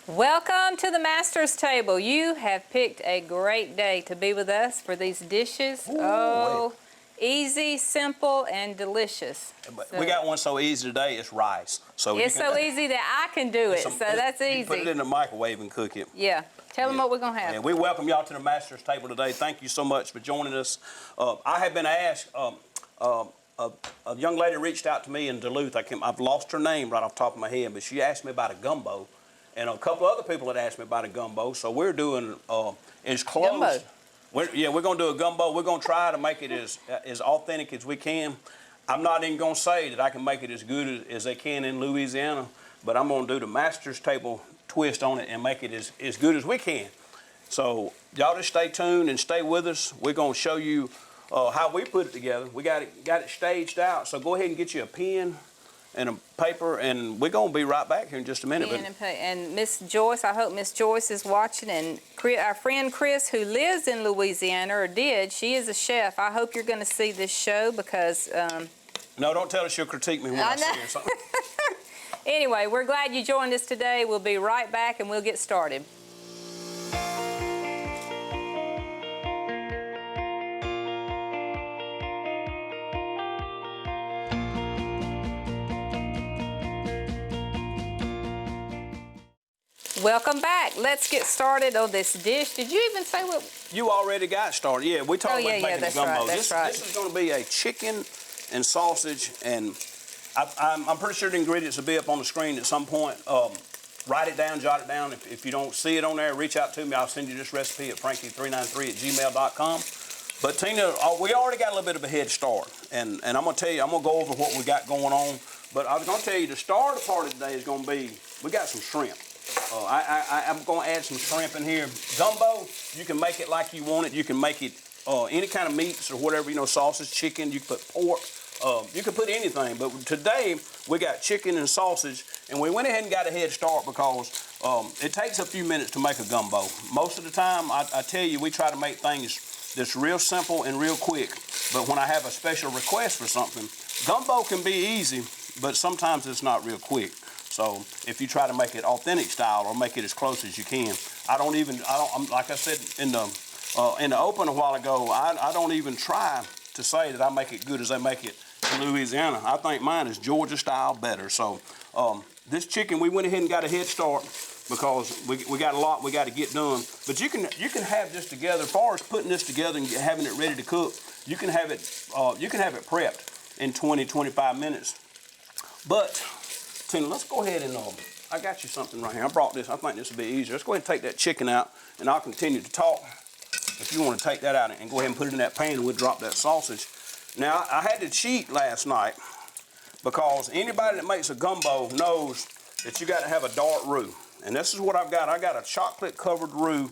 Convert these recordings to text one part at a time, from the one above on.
Welcome to the Master's Table. You have picked a great day to be with us for these dishes. Ooh, easy, simple, and delicious. We got one so easy today, it's rice. So it's so easy that I can do it, so that's easy. You put it in the microwave and cook it. Yeah. Tell them what we're going to have. Yeah, we welcome y'all to the Master's Table today. Thank you so much for joining us. I have been asked, a young lady reached out to me in Duluth. I've lost her name right off the top of my head, but she asked me about a gumbo. And a couple other people had asked me about a gumbo. So we're doing, it's close. Gumbo. We're going to do a gumbo. We're going to try to make it as authentic as we can. I'm not even going to say that I can make it as good as they can in Louisiana, but I'm going to do the Master's Table twist on it and make it as good as we can. So y'all just stay tuned and stay with us. We're going to show you how we put it together. We got it staged out. So go ahead and get you a pen and a paper, and we're going to be right back here in just a minute. And Miss Joyce, I hope Miss Joyce is watching, and our friend Chris, who lives in Louisiana, or did, she is a chef. I hope you're going to see this show because... No, don't tell her she'll critique me when I see her or something. Anyway, we're glad you joined us today. We'll be right back, and we'll get started. Welcome back. Let's get started on this dish. Did you even say what? You already got started. Yeah, we talked about making that's a gumbo. Right, that's right. This is going to be a chicken and sausage, and I'm pretty sure the ingredients will be up on the screen at some point. Write it down, jot it down. If you don't see it on there, reach out to me. I'll send you this recipe at frankie393@gmail.com. But Tina, we already got a little bit of a head start, and I'm going to tell you, I'm going to go over what we got going on. But I was going to tell you, the starter part of today is going to be, we got some shrimp. I'm going to add some shrimp in here. Gumbo, you can make it like you want it. You can make it any kind of meats or whatever, sausage, chicken. You can put pork. You can put anything. But today, we got chicken and sausage, and we went ahead and got a head start because it takes a few minutes to make a gumbo. Most of the time, I tell you, we try to make things that's real simple and real quick. But when I have a special request for something, gumbo can be easy, but sometimes it's not real quick. So if you try to make it authentic style or make it as close as you can, like I said in the open a while ago, I don't even try to say that I make it good as they make it in Louisiana. I think mine is Georgia style better. So this chicken, we went ahead and got a head start because we got a lot we got to get done. But you can have this together. As far as putting this together and having it ready to cook, you can have it prepped in 20-25 minutes. But Tina, let's go ahead and, I got you something right here. I brought this. I think this will be easier. Let's go ahead and take that chicken out, and I'll continue to talk. If you want to take that out and go ahead and put it in that pan, and we'll drop that sausage. Now, I had to cheat last night because anybody that makes a gumbo knows that you got to have a dark roux. And this is what I've got. I got a chocolate-covered roux.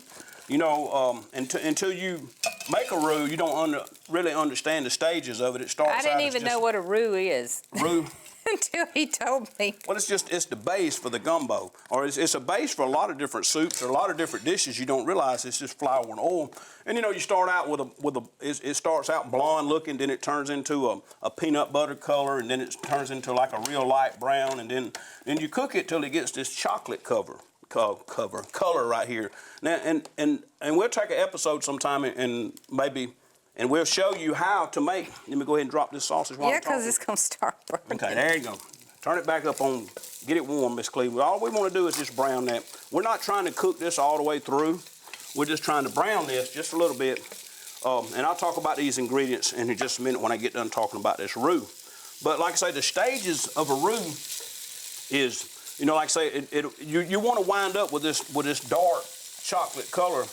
Until you make a roux, you don't really understand the stages of it. It starts out I didn't even know what a roux is. Roux? Until he told me. Well, it's the base for the gumbo, or it's a base for a lot of different soups or a lot of different dishes. You don't realize it's just flour and oil. And you start out it starts out blonde looking, then it turns into a peanut butter color, and then it turns into like a real light brown, and then you cook it till it gets this chocolate color right here. Now, and we'll take an episode sometime and we'll show you how to make. Let me go ahead and drop this sausage while I'm talking. Yeah, because it's going to start burning. Okay, there you go. Turn it back up on, get it warm, Miss Cleveland. All we want to do is just brown that. We're not trying to cook this all the way through. We're just trying to brown this just a little bit. And I'll talk about these ingredients in just a minute when I get done talking about this roux. But like I say, the stages of a roux is, like I say, you want to wind up with this dark chocolate color.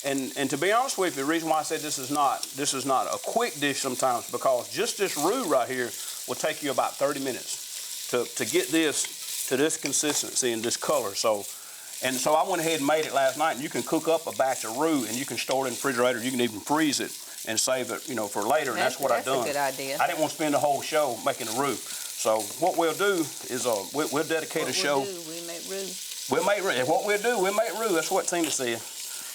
And to be honest with you, the reason why I said this is not a quick dish sometimes, because just this roux right here will take you about 30 minutes to get this to this consistency and this color. So I went ahead and made it last night, and you can cook up a batch of roux and you can store it in the refrigerator. You can even freeze it and save it, for later. And that's what I've done. That's a good idea. I didn't want to spend the whole show making a roux. So what we'll do is we'll dedicate a show. We make roux. We'll make roux. What we'll do, we'll make roux. That's what Tina said.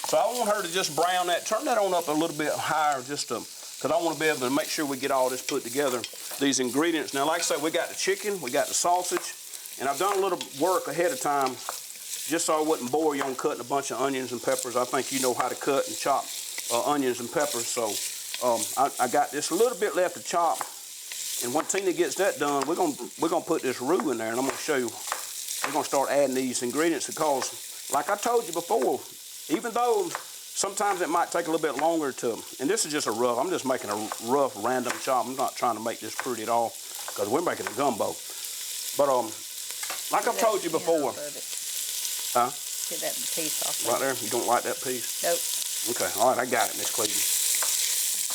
So I want her to just brown that, turn that on up a little bit higher because I want to be able to make sure we get all this put together, these ingredients. Now, like I said, we got the chicken, we got the sausage, and I've done a little work ahead of time just so I wouldn't bore you on cutting a bunch of onions and peppers. I think you know how to cut and chop onions and peppers. So I got this a little bit left to chop. And when Tina gets that done, we're gonna put this roux in there, and I'm gonna show you. We're gonna start adding these ingredients because, like I told you before, even though sometimes it might take a little bit longer to, and this is just a rough, I'm just making a rough random chop. I'm not trying to make this pretty at all because we're making a gumbo. But like I've told you before. Huh? Get that piece off. Right there? You don't like that piece? Nope. Okay, all right, I got it, Miss Cleveland.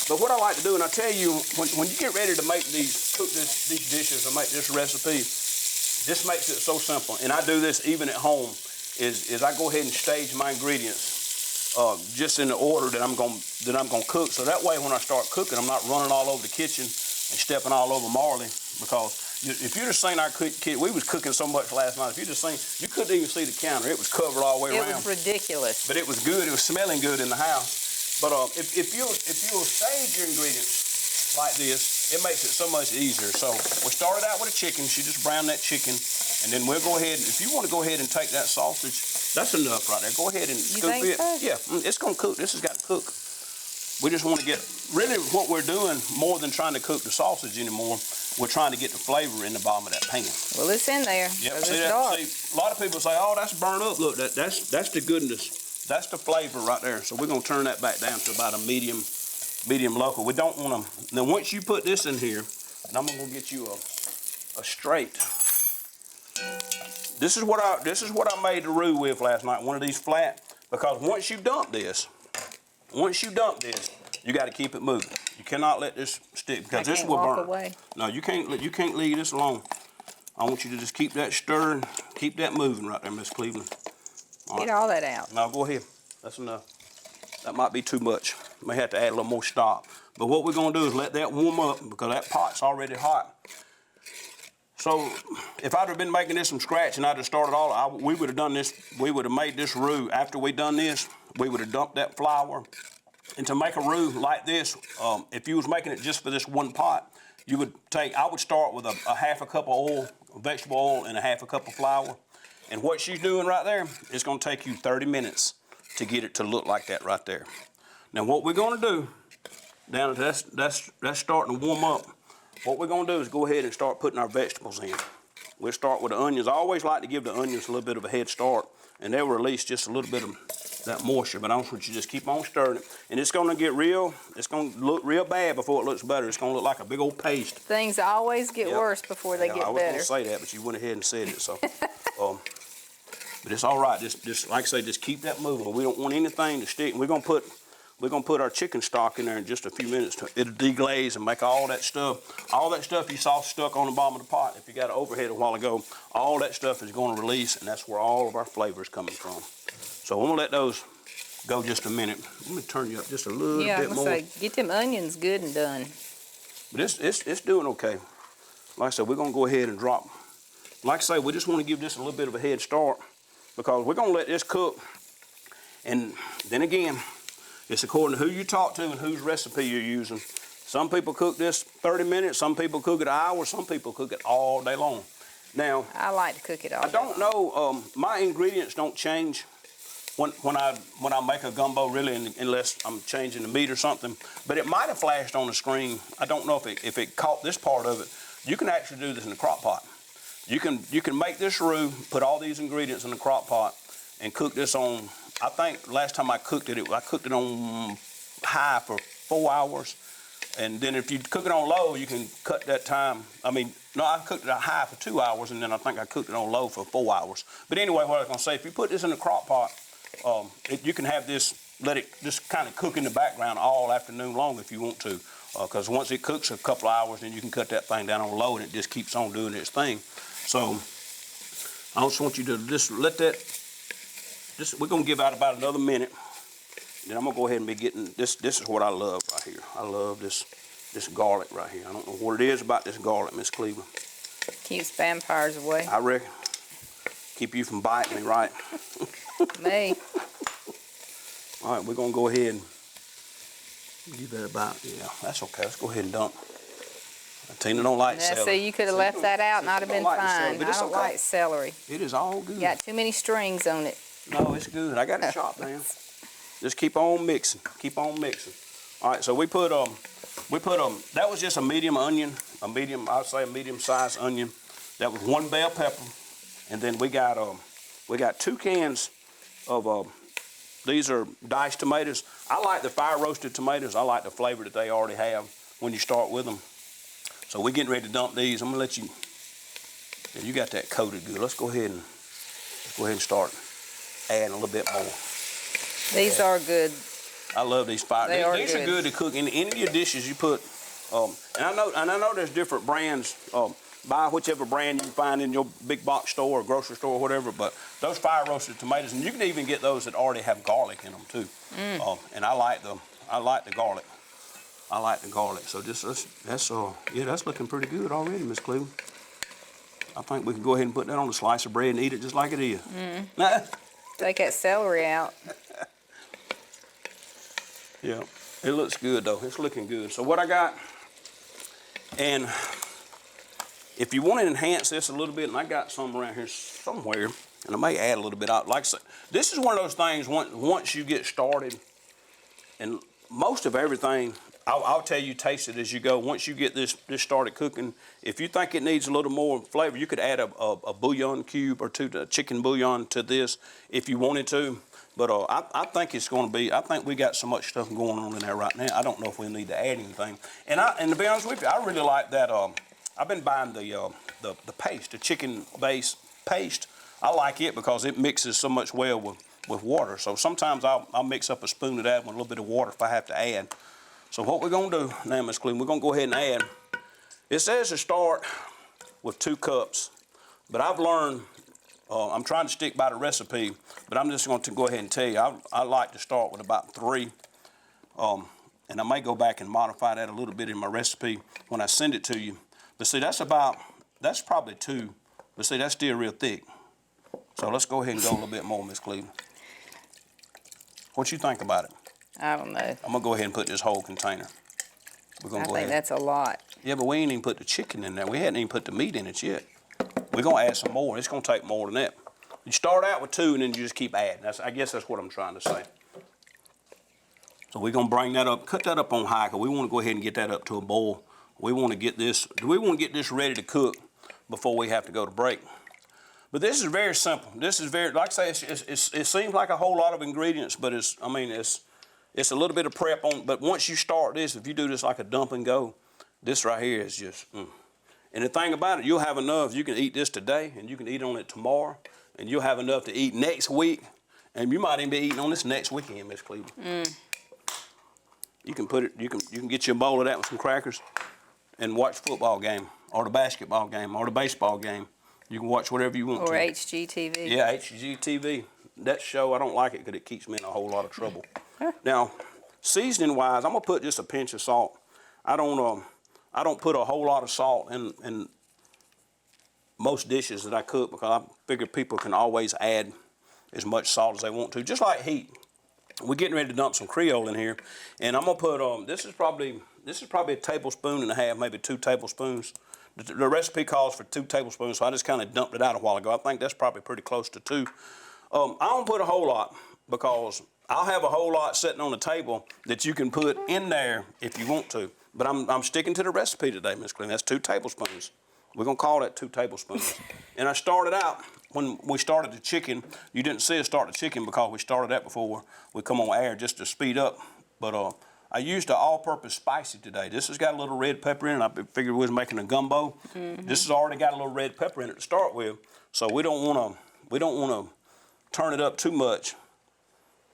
But what I like to do, and I tell you, when you get ready to make cook these dishes or make this recipe, this makes it so simple. And I do this even at home, is I go ahead and stage my ingredients just in the order that I'm gonna cook. So that way when I start cooking, I'm not running all over the kitchen and stepping all over Marley. Because if you'd have seen our kitchen, we was cooking so much last night. If you'd have seen, you couldn't even see the counter. It was covered all the way around. It was ridiculous. But it was good. It was smelling good in the house. But if you'll stage your ingredients like this, it makes it so much easier. So we started out with a chicken. She just browned that chicken, and then we'll go ahead. If you want to go ahead and take that sausage, that's enough right there. Go ahead and scoop it. So? Yeah, it's gonna cook. This has got to cook. We just want to get really what we're doing more than trying to cook the sausage anymore. We're trying to get the flavor in the bottom of that pan. Well, it's in there. Yep. So See it's that? dark. See, a lot of people say, "Oh, that's burnt up." Look, that's the goodness. That's the flavor right there. So we're gonna turn that back down to about a medium local. We don't want to. Now once you put this in here, and I'm gonna get you a straight. This is what I made the roux with last night. One of these flat, because once you dump this, you got to keep it moving. You cannot let this stick because this will burn. Away. No, you can't leave this alone. I want you to just keep that stirring, keep that moving right there, Miss Cleveland. Get all that out. Now go ahead. That's enough. That might be too much. May have to add a little more stock. But what we're gonna do is let that warm up because that pot's already hot. So if I'd have been making this from scratch and I'd have started we would have done this. We would have made this roux. After we done this, we would have dumped that flour. And to make a roux like this, if you was making it just for this one pot, I would start with a half a cup of oil, vegetable oil, and a half a cup of flour. And what she's doing right there is going to take you 30 minutes to get it to look like that right there. Now what we're going to do, that's starting to warm up. What we're going to do is go ahead and start putting our vegetables in. We'll start with the onions. I always like to give the onions a little bit of a head start, and they'll release just a little bit of that moisture. But I want you to just keep on stirring it. And it's going to look real bad before it looks better. It's going to look like a big old paste. Things always get worse before they get better. I was going to say that, but you went ahead and said it. So, but it's all right. Just like I say, just keep that moving. We don't want anything to stick. We're going to put our chicken stock in there in just a few minutes. It'll deglaze and make all that stuff. All that stuff you saw stuck on the bottom of the pot, if you got it overhead a while ago, all that stuff is going to release, and that's where all of our flavor is coming from. So I'm going to let those go just a minute. Let me turn you up just a little bit more. Yeah, get them onions good and done. But it's doing okay. Like I said, we're going to go ahead and drop. Like I say, we just want to give this a little bit of a head start because we're going to let this cook. And then again, it's according to who you talk to and whose recipe you're using. Some people cook this 30 minutes, some people cook it an hour, some people cook it all day long. Now, I like to cook it all I don't know, my ingredients don't change when I make a gumbo, really, unless I'm changing the meat or something. But it might have flashed on the screen. I don't know if it caught this part of it. You can actually do this in the crock pot. You can make this roux, put all these ingredients in the crock pot, and cook this on. I think last time I cooked it on high for 4 hours. And then if you cook it on low, you can cut that time. I cooked it on high for 2 hours, and then I think I cooked it on low for 4 hours. But anyway, what I was going to say, if you put this in the crock pot, you can have this, let it just kind of cook in the background all afternoon long if you want to. Because once it cooks a couple of hours, then you can cut that thing down on low, and it just keeps on doing its thing. So I just want you to just let that. We're going to give out about another minute. Then I'm going to go ahead and be getting this. This is what I love right here. I love this garlic right here. I don't know what it is about this garlic, Miss Cleveland. Keeps vampires away. I reckon. Keep you from biting me, right? Me. All right, we're going to go ahead and give that about, yeah, that's okay. Let's go ahead and dump Tina don't like Now, celery. see, you could have left that out and I'd have been Don't like the celery, fine. but I it's don't okay. like celery. It is all good. Got too many strings on it. No, it's good. I got it chopped down. Just keep on mixing. Keep on mixing. All right, so we put that was just a medium onion, I'd say a medium-sized onion. That was 1 bell pepper, and then we got 2 cans of these are diced tomatoes. I like the fire roasted tomatoes. I like the flavor that they already have when you start with them. So we're getting ready to dump these. I'm gonna let you. Yeah, you got that coated good. Let's go ahead and start adding a little bit more. These are good. I love these fire. These are good to cook in any of your dishes you put. And I know there's different brands. Buy whichever brand you can find in your big box store or grocery store or whatever. But those fire roasted tomatoes, and you can even get those that already have garlic in them too. And I like the garlic. I like the garlic. So that's looking pretty good already, Miss Cleveland. I think we can go ahead and put that on a slice of bread and eat it just like it is. Take that celery out. Yeah, it looks good though. It's looking good. So what I got, and if you want to enhance this a little bit, and I got some around here somewhere, and I may add a little bit out. Like I said, this is one of those things. Once you get started, and most of everything, I'll tell you, taste it as you go. Once you get this started cooking, if you think it needs a little more flavor, you could add a bouillon cube or 2, chicken bouillon to this if you wanted to. But I think it's going to be. I think we got so much stuff going on in there right now. I don't know if we need to add anything. And to be honest with you, I really like that. I've been buying the paste, the chicken base paste. I like it because it mixes so much well with water. So sometimes I'll mix up a spoon of that with a little bit of water if I have to add. So what we're going to do now, Miss Cleveland, we're going to go ahead and add. It says to start with 2 cups, but I've learned. I'm trying to stick by the recipe, but I'm just going to go ahead and tell you, I like to start with about 3. And I may go back and modify that a little bit in my recipe when I send it to you. But see, that's probably 2. But see, that's still real thick. So let's go ahead and go a little bit more, Miss Cleveland. What you think about it? I don't know. I'm going to go ahead and put this whole container. We're going to go ahead. I think that's a lot. Yeah, but we ain't even put the chicken in there. We hadn't even put the meat in it yet. We're going to add some more. It's going to take more than that. You start out with 2 and then you just keep adding. I guess that's what I'm trying to say. So we're going to bring that up, cut that up on high because we want to go ahead and get that up to a boil. We want to get this ready to cook before we have to go to break. But this is very simple. This is very, like I say, it seems like a whole lot of ingredients, but it's a little bit of prep on. But once you start this, if you do this like a dump and go, this right here is just. And the thing about it, you'll have enough. You can eat this today, and you can eat on it tomorrow, and you'll have enough to eat next week, and you might even be eating on this next weekend, Miss Cleveland. You can put it. You can get you a bowl of that with some crackers, and watch the football game, or the basketball game, or the baseball game. You can watch whatever you want to. Or HGTV. Yeah, HGTV. That show, I don't like it because it keeps me in a whole lot of trouble. Now, seasoning-wise, I'm gonna put just a pinch of salt. I don't put a whole lot of salt in most dishes that I cook because I figure people can always add as much salt as they want to, just like heat. We're getting ready to dump some Creole in here, and I'm gonna put this is probably a tablespoon and a half, maybe 2 tablespoons. The recipe calls for 2 tablespoons, so I just kind of dumped it out a while ago. I think that's probably pretty close to 2. I don't put a whole lot because I'll have a whole lot sitting on the table that you can put in there if you want to. But I'm sticking to the recipe today, Miss Cleveland. That's 2 tablespoons. We're gonna call that 2 tablespoons. And I started out when we started the chicken. You didn't see us start the chicken because we started that before we come on air just to speed up. But I used an all-purpose spicy today. This has got a little red pepper in it. I figured we was making a gumbo. This has already got a little red pepper in it to start with, so we don't wanna turn it up too much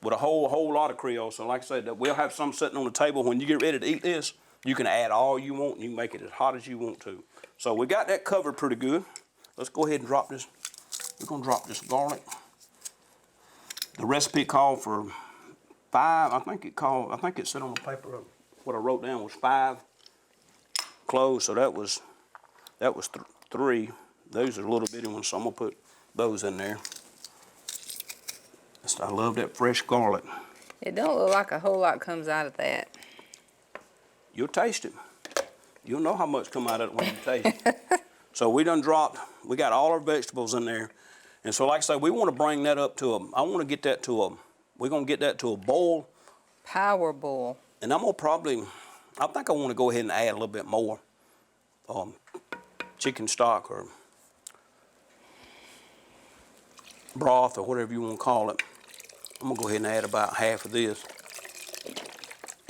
with a whole lot of Creole. So like I said, we'll have some sitting on the table. When you get ready to eat this, you can add all you want and you can make it as hot as you want to. So we got that covered pretty good. Let's go ahead and drop this. We're gonna drop this garlic. The recipe called for 5. I think it said on the paper, what I wrote down was 5 cloves. So that was 3. Those are little bitty ones, so I'm gonna put those in there. I love that fresh garlic. It don't look like a whole lot comes out of that. You'll taste it. You'll know how much come out of it when you taste it. So we got all our vegetables in there. And so like I say, we want to bring that up to we're going to get that to a boil. Power boil. And I think I want to go ahead and add a little bit more chicken stock or broth or whatever you want to call it. I'm gonna go ahead and add about half of this.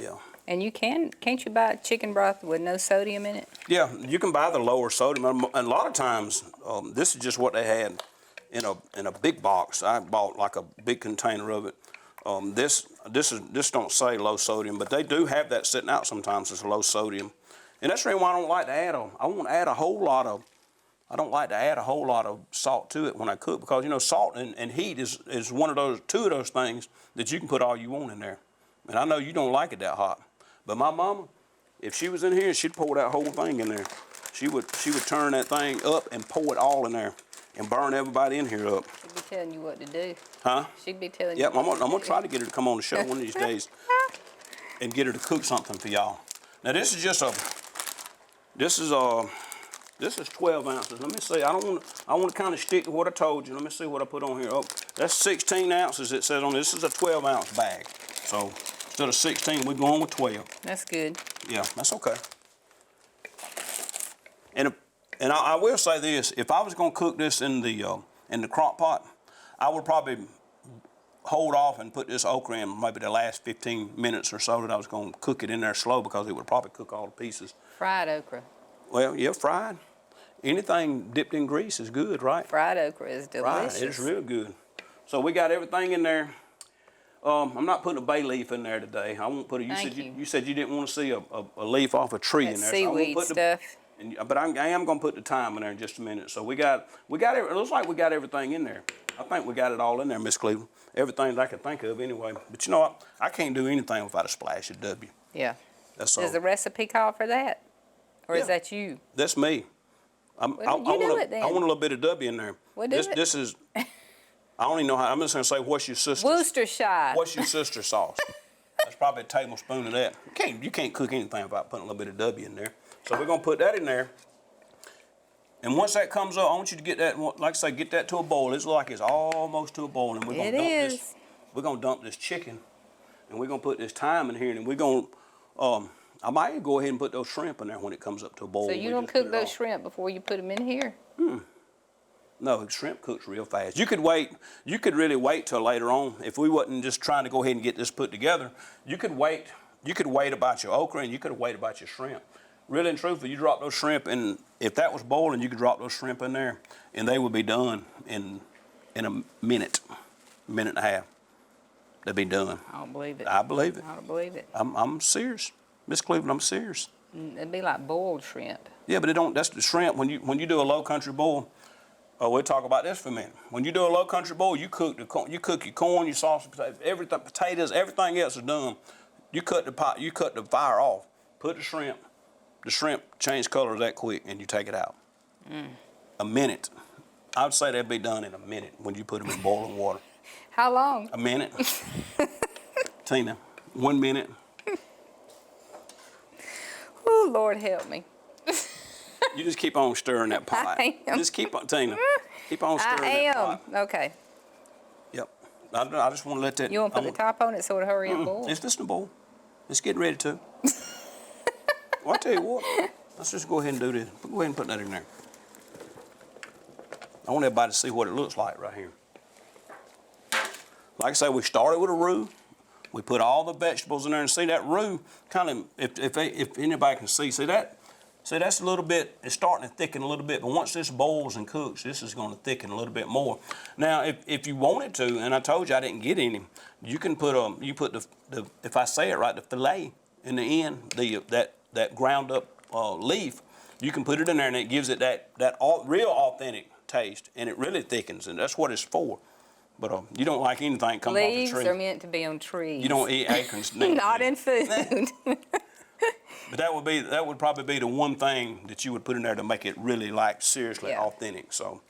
Yeah. And can't you buy chicken broth with no sodium in it? Yeah, you can buy the lower sodium. And a lot of times, this is just what they had in a big box. I bought like a big container of it. This don't say low sodium, but they do have that sitting out sometimes as low sodium. And that's the reason why I don't like to add I don't like to add a whole lot of salt to it when I cook, because you know salt and heat is two of those things that you can put all you want in there. And I know you don't like it that hot, but my mama, if she was in here, she'd pour that whole thing in there. She would turn that thing up and pour it all in there and burn everybody in here up. She'd be telling you what to do. Huh? She'd be telling you. Yeah, I'm gonna try to get her to come on the show one of these days and get her to cook something for y'all. Now this is 12 ounces. Let me see. I want to kind of stick to what I told you. Let me see what I put on here. Oh, that's 16 ounces. It says on this. This is a 12-ounce bag. So instead of 16, we're going with 12. That's good. Yeah, that's okay. And I will say this: if I was going to cook this in the crock pot, I would probably hold off and put this okra in maybe the last 15 minutes or so that I was going to cook it in there slow, because it would probably cook all the pieces. Fried okra. Well, yeah, fried. Anything dipped in grease is good, right? Fried okra is delicious. Right, it's real good. So we got everything in there. I'm not putting a bay leaf in there today. I won't put it. You said you didn't want to see a leaf off a tree in there. Seaweed so stuff. But I am going to put the thyme in there in just a minute. So we got it looks like we got everything in there. I think we got it all in there, Miss Cleveland. Everything that I can think of anyway. But you know what? I can't do anything without a splash of W. Yeah. That's all. Does the recipe call for that? Or is that you? That's me. I want a little bit of W in there. Well, this is, I don't even know how, I'm just going to say, what's your sister's? Worcestershire. What's your sister's sauce? That's probably a tablespoon of that. You can't cook anything without putting a little bit of W in there. So we're going to put that in there. And once that comes up, I want you to get that, like I say, get that to a boil. It's like it's almost to a boil. And we're going to dump this chicken. And we're going to put this thyme in here. And we're going to, I might go ahead and put those shrimp in there when it comes up to a boil. So you don't cook those shrimp before you put them in here? No, shrimp cooks real fast. You could really wait till later on. If we wasn't just trying to go ahead and get this put together, you could wait about your okra and you could wait about your shrimp. Really and truthfully, you drop those shrimp, and if that was boiling, you could drop those shrimp in there, and they would be done in a minute and a half. They'd be done. I don't believe it. I believe it. I don't believe it. I'm serious. Miss Cleveland, I'm serious. It'd be like boiled shrimp. Yeah, but that's the shrimp. When you do a low country boil, we'll talk about this for a minute. When you do a low country boil, you cook your corn, your sausage, potatoes, everything else is done. You cut the fire off. Put the shrimp change colors that quick, and you take it out. A minute. I would say that'd be done in a minute when you put them in boiling water. How long? A minute. Tina, 1 minute. Oh, Lord help me. You just keep on stirring that pot. I am. Just keep on, Tina. Keep on stirring that pot. Okay. Yep. I just want to let that. You want to put the top on it so it'll hurry up boil? It's just a boil. It's getting ready to. Well, I tell you what. Let's just go ahead and do this. Go ahead and put that in there. I want everybody to see what it looks like right here. Like I say, we started with a roux. We put all the vegetables in there, and see that roux kind of, if anybody can see that. See, that's a little bit, it's starting to thicken a little bit, but once this boils and cooks, this is going to thicken a little bit more. Now, if you wanted to, and I told you I didn't get any, you can put the if I say it right, the fillet in the end, that ground up leaf, you can put it in there, and it gives it that real authentic taste, and it really thickens, and that's what it's for. But you don't like anything coming off the tree. Leaves are meant to be on trees. You don't eat acorns. Not in food. But that would probably be the one thing that you would put in there to make it really seriously authentic. So,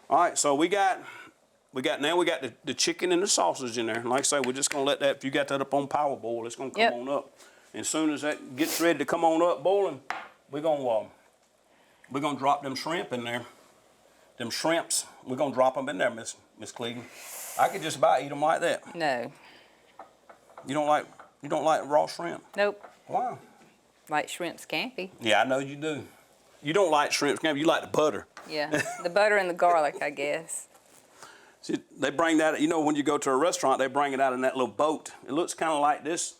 all right. So we got the chicken and the sausage in there. And like I say, we're just gonna let that. If you got that up on power boil, it's gonna come on up. And as soon as that gets ready to come on up boiling, we're gonna drop them shrimp in there. Them shrimps, we're gonna drop them in there, Miss Cleveland. I could just about eat them like that. No. You don't like raw shrimp? Nope. Why? Like shrimp scampi. Yeah, I know you do. You don't like shrimp scampi, you like the butter. Yeah, the butter and the garlic, I guess. See, they bring that, you know, when you go to a restaurant, they bring it out in that little boat. It looks kind of like this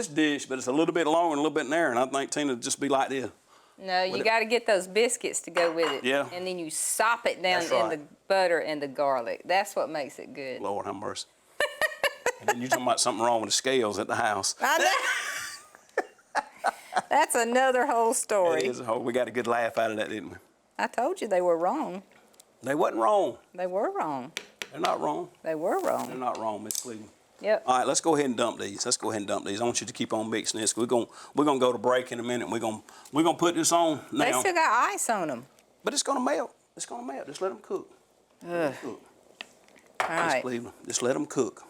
dish, but it's a little bit longer and a little bit narrower, and I think Tina would just be like this. No, you got to get those biscuits to go with it. Yeah. And then you sop it down That's in right. the butter and the garlic. That's what makes it good. Lord have mercy. And then you're talking about something wrong with the scales at the house. I know. That's another whole story. It is a whole, we got a good laugh out of that, didn't we? I told you they were wrong. They wasn't wrong. They were wrong. They're not wrong. They were They're wrong. not wrong, Miss Cleveland. Yep. All right, let's go ahead and dump these. Let's go ahead and dump these. I want you to keep on mixing this. We're gonna go to break in a minute. We're gonna put this on now. They still got ice on them. But it's gonna melt. It's gonna melt. Just let them cook. Ugh. Let 'em cook. All Miss right. Cleveland, just let them cook.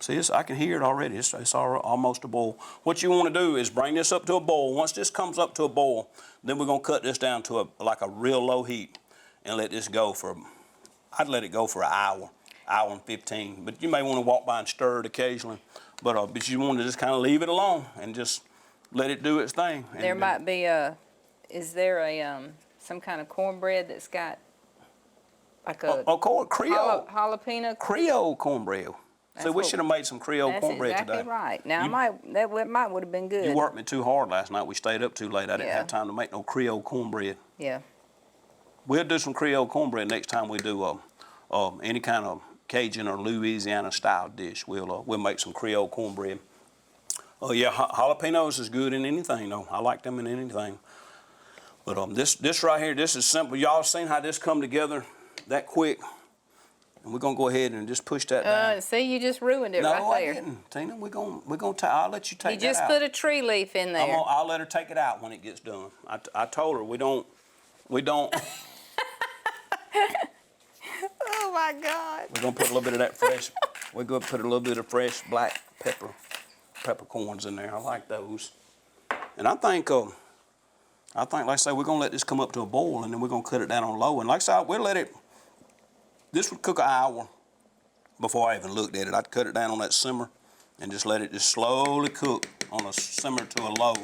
See, I can hear it already. It's almost a boil. What you want to do is bring this up to a boil. Once this comes up to a boil, then we're gonna cut this down to like a real low heat and let this go for. I'd let it go for an hour and 15. But you may want to walk by and stir it occasionally. But you want to just kind of leave it alone and just let it do its thing. And There might be is there a some kind of cornbread that's got like a Creole jalapeno? Creole cornbread. That's So we what- should have made some Creole That's cornbread exactly today. right. Now, You- that might would have been good. You worked me too hard last night. We stayed up too late. I didn't Yeah. have time to make no Creole cornbread. Yeah. We'll do some Creole cornbread next time we do any kind of Cajun or Louisiana style dish. We'll make some Creole cornbread. Oh yeah, jalapenos is good in anything though. I like them in anything. But this right here, this is simple. Y'all seen how this come together that quick? And we're gonna go ahead and just push that down. See, you just ruined it No, right there. I didn't, Tina. I'll let you take You that just out. put a tree leaf in there. I'll let her take it out when it gets done. I told her we don't. Oh my God. We're gonna put a little bit of that fresh. We're gonna put a little bit of fresh black peppercorns in there. I like those. And I think, like I say, we're gonna let this come up to a boil, and then we're gonna cut it down on low. And like I said, we'll let it. This would cook an hour before I even looked at it. I'd cut it down on that simmer, and just let it just slowly cook on a simmer to a low.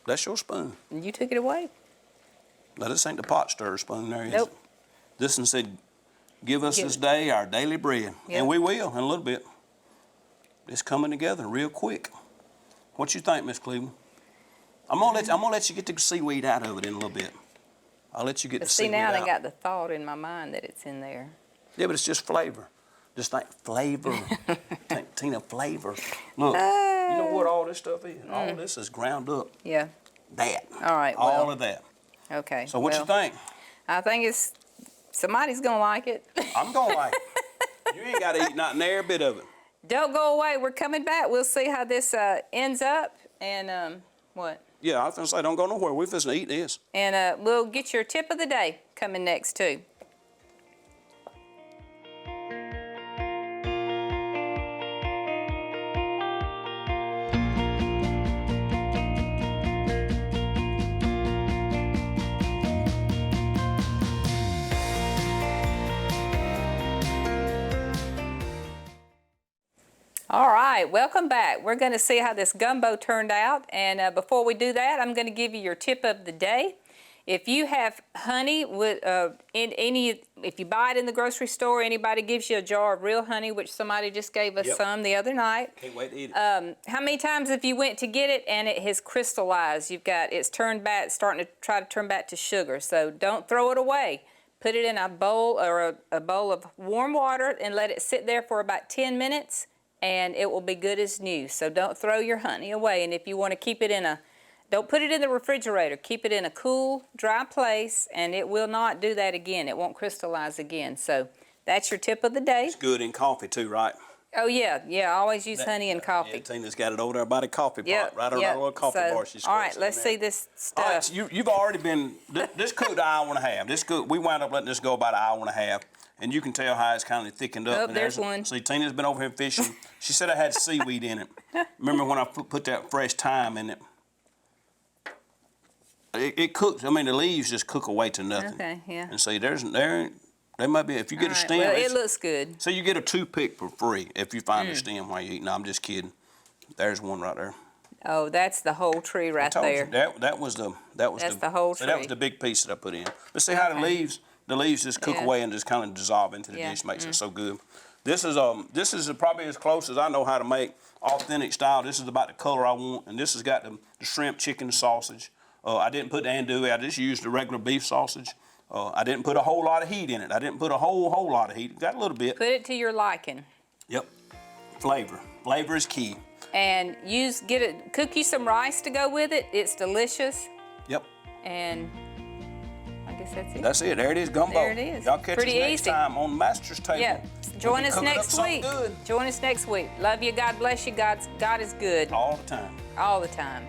That's your spoon. You took it away? Now, this ain't the pot stirrer spoon there, is Nope. it? This one said, give us this day our daily bread. Yep. And we will in a little bit. It's coming together real quick. What you think, Miss Cleveland? I'm gonna let you get the seaweed out of it in a little bit. I'll let you get But the see, seaweed now out. they got the thought in my mind that it's in there. Yeah, but it's just flavor. Just think flavor. Tina, flavor. Look, you know what all this stuff is? All this is ground up. Yeah. That. All right, All well. of that. Okay. So what well, you think? I think somebody's gonna like it. I'm gonna like it. You ain't gotta eat not near a bit of it. Don't go away. We're coming back. We'll see how this ends up. And what? Yeah, I was gonna say, don't go nowhere. We're fixing to eat this. And we'll get your tip of the day coming next too. All right, welcome back. We're going to see how this gumbo turned out, and before we do that, I'm going to give you your tip of the day. If you have honey with if you buy it in the grocery store, anybody gives you a jar of real honey, which somebody just gave us Yep. some the other night. Can't wait to eat it. How many times have you went to get it and it has crystallized? It's turned back, starting to try to turn back to sugar. So don't throw it away. Put it in a bowl or a bowl of warm water and let it sit there for about 10 minutes. And it will be good as new. So don't throw your honey away. And if you want to keep it don't put it in the refrigerator. Keep it in a cool, dry place, and it will not do that again. It won't crystallize again. So that's your tip of the day. It's good in coffee too, right? Oh yeah, I always use honey in coffee. Yeah, Tina's got it over there by the coffee pot, Yep, right over yep. that little coffee So, bar. She all right, squirts it let's in see there. this All stuff. right, so you've already been, this cooked an hour and a half. We wound up letting this go about an hour and a half. and you can tell how it's kind of thickened up. Oh, And there's one. See, Tina's been over here fishing. She said I had seaweed in it. Remember when I put that fresh thyme in it? It cooks. I mean, the leaves just cook away to nothing. Okay, yeah. And see, there might be, if you get a All right, stem. well, it looks good. So you get a toothpick for free if you find a stem while you eat. No, I'm just kidding. There's one right there. Oh, that's the whole tree right Told there. you, that was the whole So that was tree. the big piece that I put in. But see how the leaves just cook Yeah. away and just kind of dissolve into the Yeah. dish, makes it so good. This is probably as close as I know how to make authentic style. This is about the color I want, and this has got the shrimp, chicken, sausage. I didn't put the andouille. I just used the regular beef sausage. I didn't put a whole lot of heat in it. I didn't put a whole lot of heat. Got a little bit. Put it to your liking. Yep. Flavor. Flavor is key. And cook you some rice to go with it. It's delicious. Yep. And I guess that's it. That's it. There it is, gumbo. There it is. Y'all catch Pretty us next easy. time on Master's Table. Yeah. Join us cooking up next something week. good. Join us next week. Love you. God bless you. God is good All the time. all the time.